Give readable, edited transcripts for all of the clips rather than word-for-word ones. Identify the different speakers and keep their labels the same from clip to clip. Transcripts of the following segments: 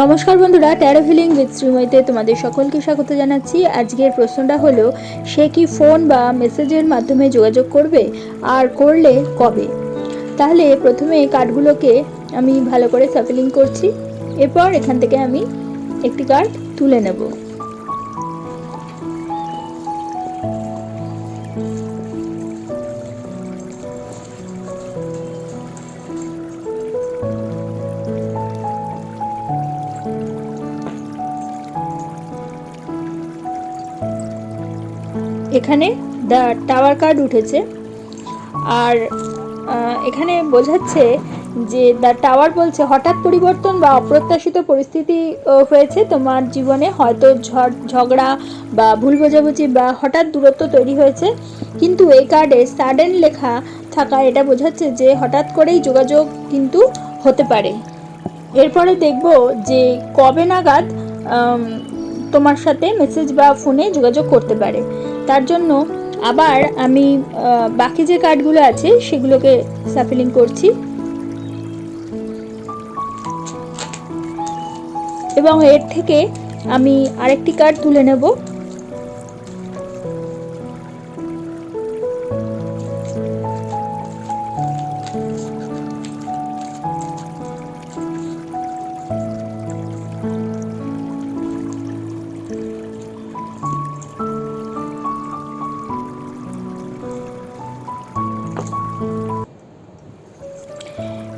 Speaker 1: নমস্কার বন্ধুরা, taro healing with শ্রীময়ীতে তোমাদের সকলকে স্বাগত জানাচ্ছি। আজকের প্রশ্নটা হলো, সে কি ফোন বা মেসেজের মাধ্যমে যোগাযোগ করবে, আর করলে কবে? তাহলে প্রথমে কার্ডগুলোকে আমি ভালো করে সাফলিং করছি। এরপর এখান থেকে আমি একটি কার্ড তুলে নেব। এখানে দ্য টাওয়ার কার্ড উঠেছে, আর এখানে বোঝাচ্ছে যে দ্য টাওয়ার বলছে হঠাৎ পরিবর্তন বা অপ্রত্যাশিত পরিস্থিতি হয়েছে তোমার জীবনে। হয়তো ঝগড়া বা ভুল বোঝাবুঝি বা হঠাৎ দূরত্ব তৈরি হয়েছে, কিন্তু এই কার্ডে সাডেন লেখা থাকা এটা বোঝাচ্ছে যে হঠাৎ করেই যোগাযোগ কিন্তু হতে পারে। এরপরে দেখব যে কবে নাগাদ তোমার সাথে মেসেজ বা ফোনে যোগাযোগ করতে পারে। তার জন্য আবার আমি বাকি যে কার্ডগুলো আছে সেগুলোকে সাফলিং করছি, এবং এর থেকে আমি আরেকটি কার্ড তুলে নেব।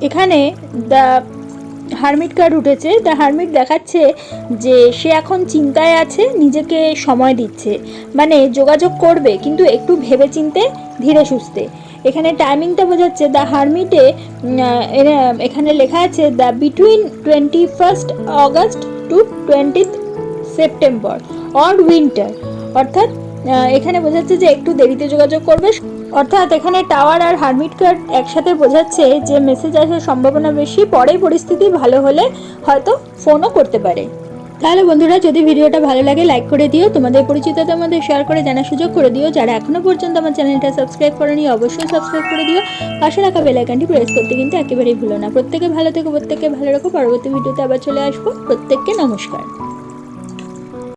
Speaker 1: এখানে দ্য হারমিট কার্ড উঠেছে। দ্য হারমিট দেখাচ্ছে যে সে এখন চিন্তায় আছে, নিজেকে সময় দিচ্ছে, মানে যোগাযোগ করবে কিন্তু একটু ভেবেচিন্তে, ধীরে সুস্থে। এখানে টাইমিংটা বোঝাচ্ছে দ্য হারমিটে এখানে লেখা আছে the between 21 August to 20 September or winter, অর্থাৎ এখানে বোঝাচ্ছে যে একটু দেরিতে যোগাযোগ করবে। অর্থাৎ এখানে টাওয়ার আর হারমিট কার্ড একসাথে বোঝাচ্ছে যে মেসেজ আসার সম্ভাবনা বেশি, পরে পরিস্থিতি ভালো হলে হয়তো ফোনও করতে পারে। তাহলে বন্ধুরা, যদি ভিডিওটা ভালো লাগে লাইক করে দিও, তোমাদের পরিচিতদের মধ্যে শেয়ার করে জানার সুযোগ করে দিও। যারা এখনো পর্যন্ত আমার চ্যানেলটা সাবস্ক্রাইব করেনি অবশ্যই সাবস্ক্রাইব করে দিও। পাশে রাখা বেল আইকনটি প্রেস করতে কিন্তু একেবারেই ভুলো না। প্রত্যেকে ভালো থেকো, প্রত্যেককে ভালো রাখো। পরবর্তী ভিডিওতে আবার চলে আসবো। প্রত্যেককে নমস্কার।